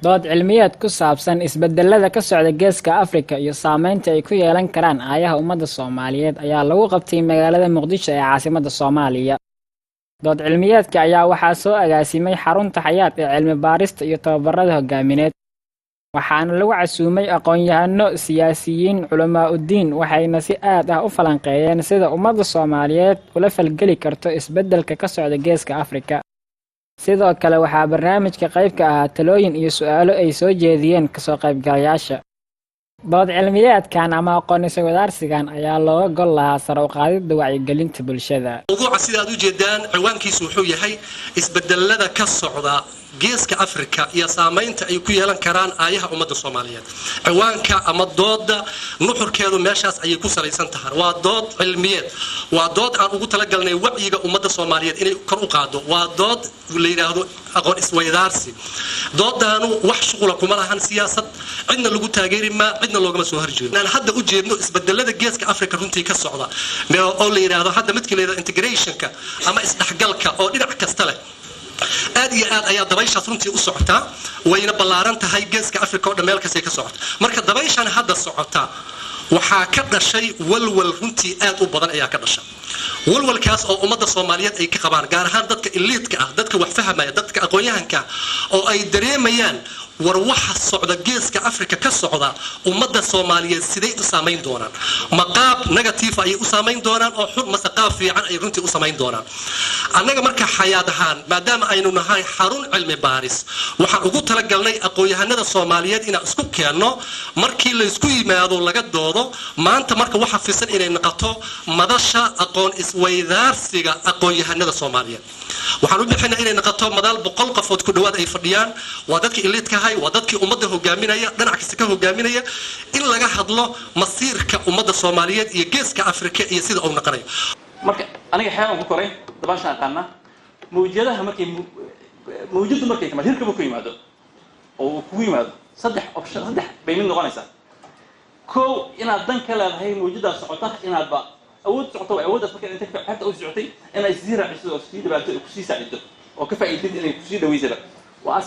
dood cilmiyeed ku saabsan isbedelada ka socda geeska Afrika iyo saameynta ay ku yeelan karaan aayaha ummadda Soomaaliyeed ayaa lagu qabtay magaalada Muqdisho ee caasimadda Soomaaliya. dood cilmiyeedka ayaa waxaa soo agaasimay xarunta Xayaat ee cilmi baarista iyo tababarada hogaamineed, waxaana lagu casuumay aqoon-yahano, siyaasiyiin, culamaa u diin, waxayna si aad ah u falanqeeyeen sida ummadda Soomaaliyeed ula falgeli karto isbedelka ka socda geeska Afrika. sidoo kale waxaa barnaamijka qayb ka ahaa talooyin iyo su'aalo ay soo jeediyeen kasoo qaybgalayaasha. dood cilmiyeedkan ama aqoon-is-wadaarsigan ayaa looga gol lahaa sare u qaadidda wacyigelinta bulshada. mawduuca sidaad u jeedaan ciwaankiisu wuxuu yahay isbedelada ka socda geeska Afrika iyo saameynta ay ku yeelan karaan aayaha ummadda Soomaaliyeed. ciwaanka ama dooda nuxurkeedu meeshaas ayay ku salaysan tahay. waa dood cilmiyeed, waa dood aan ugu talagalnay wacyiga ummadda Soomaaliyeed inay kor u qaado, waa dood la yiraahdo aqoon isweydaarsi. doodaanu wax shuqul kuma lahan siyaasad, cidna lagu taageeri ma, cidna loogama soo horjeedo. aan hadda u jeedno isbedelada geeska Afrika runtii ka socda oo la yiraahdo hadda midkii la yiraahdo integrationka ama isdhaxgalka oo dhinac kasta leh. aad iyo aad ayaa dabayshaas runtii u socotaa, wayna ballaaran tahay geeska Afrika oo dhameel kasta ka socota. marka dabayshan hadda socota waxaa ka dhashay walwal runtii aad u badan ayaa ka dhashay. walwalkaas oo ummadda Soomaaliyeed ay ka qabaan, gaar ahaan dadka elite-ka ah, dadka wax fahmaya, dadka aqoon-yahanka oo ay dareemayaan war waxa socda geeska Afrika ka socda ummadda Soomaaliyeed sidee u saameyn doonaan. maqaab negative ay u saameyn doonaan oo xun masaqaab fiican ay runtii u saameyn doonaan. annaga marka Xayaat ahaan maadaama aynu nahay xarun cilmi baaris, waxaan ugu talagalnay aqoon-yahanada Soomaaliyeed inaan isku keenno markii la isku yimaado laga doodo. maanta marka waxa fiisan inay noqoto madasha aqoon isweydaarsiga aqoon-yahanada Soomaaliyeed. waxaan u bixinaa inay noqoto madal 100 qofood ku dhawaad ay fadhiyaan, waa dadka elite-ka ah, waa dadkii ummadda hogaaminaya, dhinac kasta ka hogaaminaya, in laga hadlo masiirka ummadda Soomaaliyeed iyo geeska Afrika iyo sida uu noqonayo. marka aniga xayawaan ku koray dabaasha aqaana mawjadaha markay mawjadu markay kama hirka ku yimaado oo ku yimaado saddex bay mid noqonaysaa. koow inaad dan ka leedahay mawjadaas socota, inaad ba awood socoto way awooddaas marka inta xabta u socotay inay sii raaciso oo sii dhibaato ku sii saacido oo ka faa'iideysid inay ku sii dhaweysaba. waa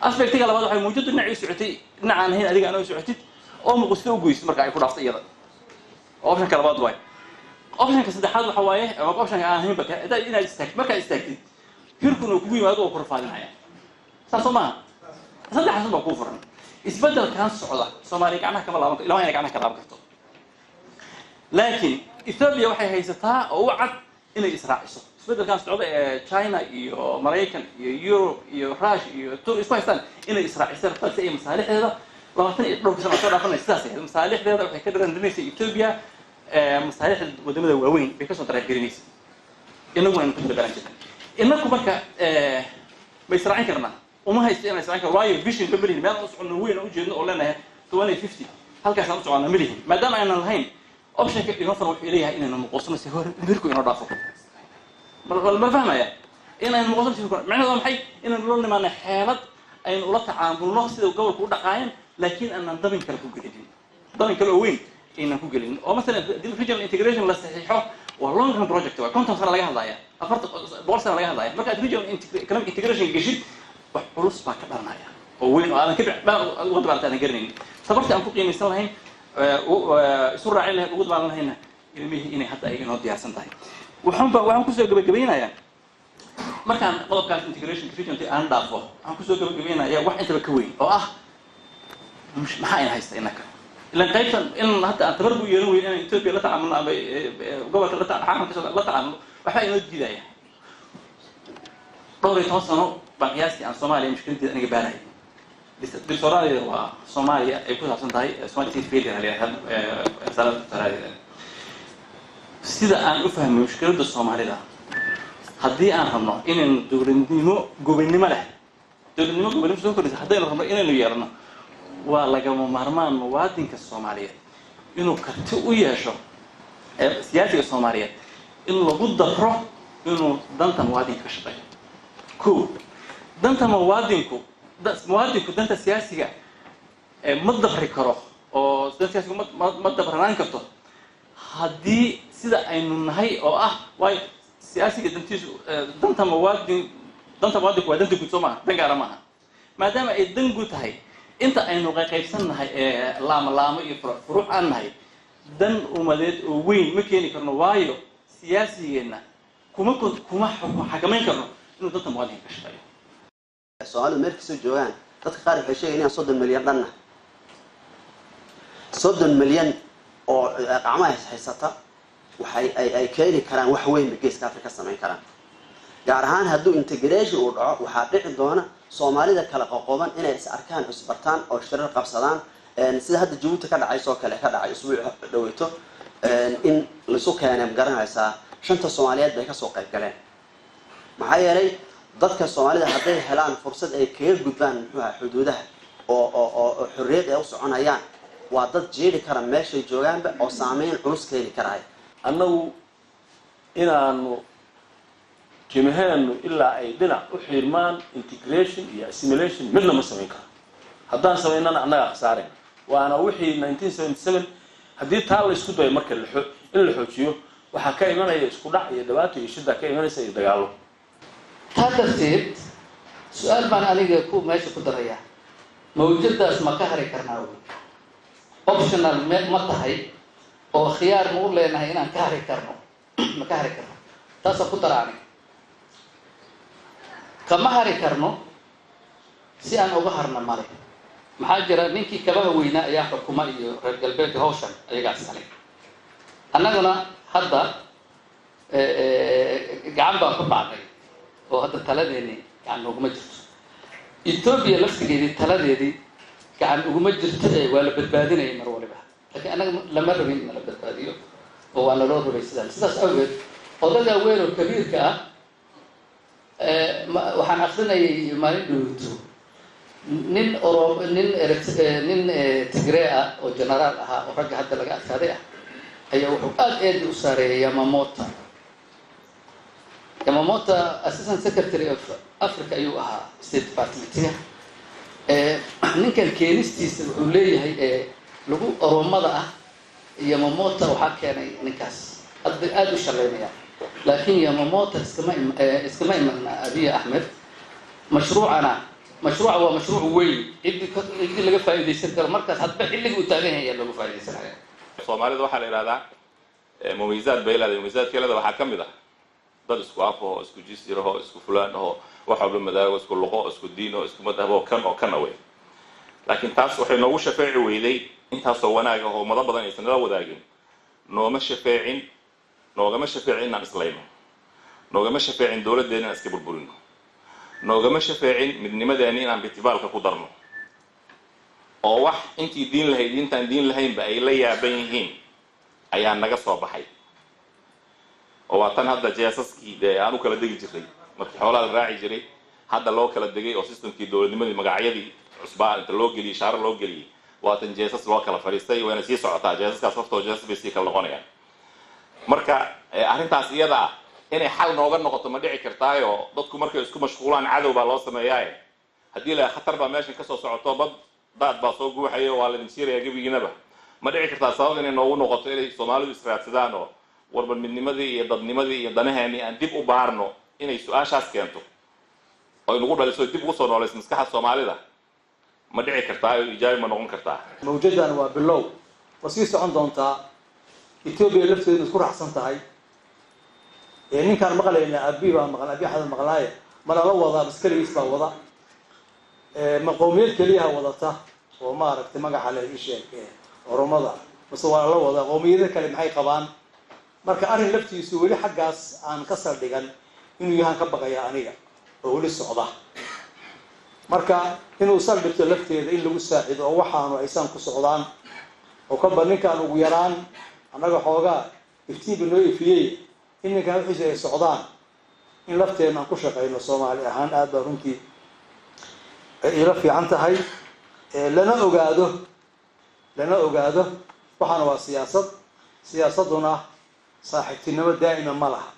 aspectiga labaad waxay mawjadu dhinacii socotay dhinacaan ahayn adiga anoo socotid oo muqsito u goysid marka ay ku dhaafto iyada. optionka labaad waay. optionka saddexaad waxa waaye optionka aan ahayn baka inaad istaagtid, marka istaagtid hirkuna kugu yimaado oo korfaadinaya. saasoo maaha saddexaas baa ku furan. isbedelkan socda Soomaaliya gacmaha kama laaban, ilaa ay gacmaha ka laaban karto. laakiin Ethiopia waxay haysataa oo u cad inay israaciso. isbedelkan socda ee China iyo Mareykan iyo Europe iyo Russia iyo Turkiga isku haystaan inay israaciso si ay masaalixdeeda 22 sano soo dhaafanaysa. sidaas ay masaalixdeeda waxay ka dharanaysaa Ethiopia masaalixda wadamada waaweyn bay ka soo daraagelinaysaa. inagu aan ku dabaran jirnay. inagu marka ma israacin karnaa uma haysto inay israacin karnaa. waayo vision ka malihin meel aan socono weyn u jeedno oo leenahay 2050 halkaas aan u socono malihin maadaama aanan lahayn optionka inoo faro wuxuu leeyahay inaynu muqoosno si hor hirku inoo dhaafo. ma fahmaya inaynu muqoosno si hor macnaheedu maxay inaynu la nimaano xeelad aynu ula tacaamulno sida gobolku u dhaqaayeen, laakiin aanan dabin kale ku gelin. dabin kale oo weyn inaan ku gelin. oo mesela regional integration la saxiixo waa long term project, waa content sano laga hadlaya, 40 sano laga hadlaya. marka regional economic integration geshid wax culus baa ka dhalanaya oo weyn oo aan ka wada baan garanaynin. sababta aan ku qiimeysan lahayn isu raacin lahayn ugu daalan lahayna ilmihii inay hadda ay inoo diyaarsan tahay. waxaan ku soo gabagabeynayaa markaan qodobkaas integration regional aan dhaafo, waxaan ku soo gabagabeynayaa wax intaba ka weyn oo ah maxaa in haysta inaka ilan qaybtan in hadda aan tabar u yeelan weyn inaan Ethiopia la tacaamulno ama gobolka la tacaamulno waxaa inoo diidaya. dhowr iyo 10 sano baan qiyaastii aan Soomaaliya mushkiladeeda aniga baarahay. Soomaaliya waa Soomaaliya ay ku saabsan tahay Soomaaliya state failure sida aan u fahmay mushkiladda Soomaalida. haddii aan rabno inaynu dowladnimo gobonnimo leh soo koraysa, haddaynu rabno inaynu yeelno, waa lagama maarmaan muwaadinka Soomaaliyeed inuu karti u yeesho siyaasiga Soomaaliyeed in lagu dabro inuu danta muwaadinka ka shaqeeyo. koow danta muwaadinku danta siyaasiga ma dabri karo oo danta siyaasiga ma dabranaan karto haddii sida aynu nahay oo ah waayo siyaasiga dantiisu danta muwaadinku waa danta guud soo maaha, dan gaara maaha. maadaama ay dan guud tahay inta aynu qaybsannahay laamo iyo furuuc aan nahay dan umadeed oo weyn ma keeni karno waayo siyaasigeenna kuma xakamayn karno inuu dadka muwaadinka ka shaqeeyo Soomaalidu meel kasta joogaan dadka qaar waxay sheegayaan 30 milyan dhanna 30 milyan oo qacmaha haysata waxay ay keeni karaan wax weyn geeska Afrika sameyn karaan gaar ahaan hadduu integration uu dhaco waxaa dhici doona Soomaalida kala qoqoban inay is arkaan isbartaan oo shirar qabsadaan sida hadda Djibouti ka dhacay soo kale ka dhacay usbuuc dhaweyto in la soo keenay garanaysa shanta Soomaaliyeed bay ka soo qayb galeen maxaa yeelay dadka Soomaalida hadday helaan fursad ay kaga gudbaan xuduudaha oo xorriyad ay u soconayaan waa dad jeedi kara meeshay joogaanba oo saameyn culus keeni karaay annagu inaanu jimaheennu ilaa ay dhinac u xiirmaan integration iyo assimilation midna ma samayn karo haddaan samaynana annaga khasaareen waana wixii 1977 haddii taa la isku dayo marka in la xoojiyo waxaa ka imanaya isku dhac iyo dhibaato iyo shida ka imanaysa iyo dagaalo هذا سؤال بان أنا كو ماشي كدريا موجود داس مكهري كرناو optional ما تهي أو خيار مقول لنا هنا كهري كرنو مكهري كرنو تاسا كدراني كما هري كرنو سي أنا أبهرنا مالي محاجرة نينكي كبه وينا يا حكومة رجال بيت هوشن أيقاع السنة أنا قلنا هذا جنبه كبعني وهذا تلاديني يعني وقمة جرت إثيوبيا لفتي تلاديني كان وقمة جرت ولا بدبادين أي مرة ولا بها لكن أنا لما ربين ولا بدباديو هو أنا لو ربي سداس أول هذا وين الكبير كا وحن أخذنا يمارين دوتو نين تجريء أو جنرال ها ورجع حتى لقى هذا أيه وحقات إيد أسرة ياماموتا ياماموتا أساساً سكرتري أفريقيا أيوها ستيت ديبارتمنت نكال كينيستيس وليه هي لغو رومضة ياماموتا وحكينا نكاس أدو شغلين لكن ياماموتا اسكماء من أبي أحمد مشروعنا مشروع هو مشروع وين إدي لقى فائدة سنتر مركز حتى اللي قلتانيه هي اللي لقى فائدة سنتر Soomaalida waxa la yiraahdaa mumiisaad beelada mumiisaadkeeda waxa kamid ah dad isku afo isku jisiro isku fulaan oo waxa uu madaago isku luqo isku diino isku madahabo kan away laakiin taas waxay noogu shafeeci weeyday intaas oo wanaag ah oo mada badan aysan la wadaagin noogama shafeecin aan islayno noogama shafeecin dawladeena iska burburino noogama shafeecin midnimadeena inaan bitibaalka ku darno oo wax intii diin lahayd intaan diin lahayn ba ay la yaaban yihiin ayaa naga soo baxay oo waa tan hadda jeesaskii aanu kala degi jiray markii xoolaha la raaci jiray hadda loo kala degay oo systemkii dawladnimadii magacyadii cusbaa inta loo geliyay shaar loo geliyay waa tan jeesas loo kala fariistay waana sii socotaa jeesaskaas waftoo jeesas bay sii kala noqonayaan marka arrintaas iyada ah inay xal nooga noqoto ma dhici kartaayo dadku markay isku mashquulaan cadow baa loo sameeyaa haddii la khatar baa meeshan ka soo socoto bad dad baa soo guuxayo waa la dinsiiraya gabiginaba ma dhici kartaa sabab inay noogu noqoto inay Soomaalidu israadsadaan oo warban midnimadii iyo dadnimadii iyo danaheeni aan dib u baarno inay su'aashaas keento oo inagu dhaliso dib ugu soo nooleys maskaxda Soomaalida ma dhici kartaa ijaabi ma noqon kartaa mawjadan waa bilow wasii socon doontaa Ethiopia lafteedu isku raxsan tahay ninkaan maqlayna abi baa maqlay abi xadan maqlay mala la wada maskaliis baa wada maqoomiyad kaliya wadata oo ma aragtay magaca la isheeg oromada bas waa la wada qoomiyada kale maxay qabaan marka arin laftiisu wali xaggaas aan ka saldhigan inuu yahan ka baqaya aniga oo wali socda marka inuu saldhigto lafteeda in lagu saacido oo waxaanu aysan ku socdaan oo ka baninkaan ugu yaraan anaga xoogaa iftiinba noo ifiyey inanka wixii ay socdaan in lafteena ku shaqeyno Soomaali ahaan aad baa runtii ila fiican tahay lana ogaado waxana waa siyaasaduna saaxiibtinimo daa'ima ma laha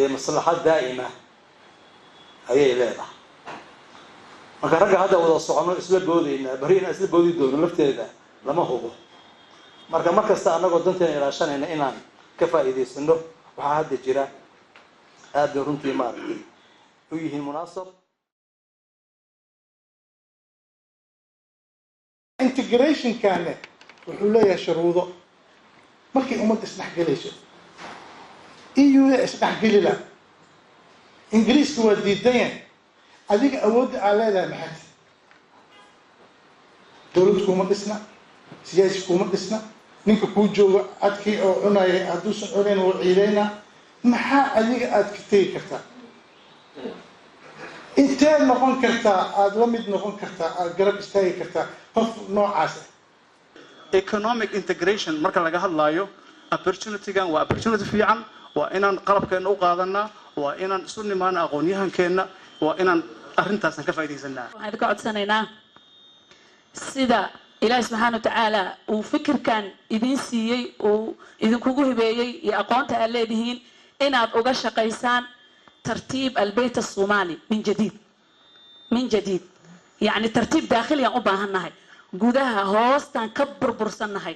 maslaxad daa'ima ayay leedahay marka ragga hadda wada socono isla boodayna bariina isla boodi doono lafteeda lama hubo marka markasta anagoo danteena ilaashanayna inaan ka faa'iideysano waxa hadda jira aad runtii ma aragtay u yihiin munaasab integration كان وحولية شروطه مركي أمد إسمح قليش إيو إسمح قليلا إنجليز هو الدين هذيك أود على لا محد دولتكم مدسنا سياسيكم مدسنا نينك كوجو أدكي أو عناي أدوس عنين وعيلينا محا هذيك أدكتي كرتا إنتين نقول كرتا أدلمد نقول كرتا قرب استاي كرتا قف نوع عسى economic integration marka laga hadlayo opportunity gan waa opportunity fiican waa inaan qalabkeena u qaadanaa waa inaan isu nimaan aqoon-yahankeena waa inaan arrintaas ka faa'iideysanaa waxaan ka codsanaynaa sida ilaahay subxaanahu wa tacaala uu fikirkan idin siiyey uu idinkugu hibeeyey iyo aqoonta aad leedihiin inaad uga shaqaysaan tartiib albayt الصومالي من جديد يعني ترتيب داخلي aan u baahannahay gudaha hoostan ka burbursannahay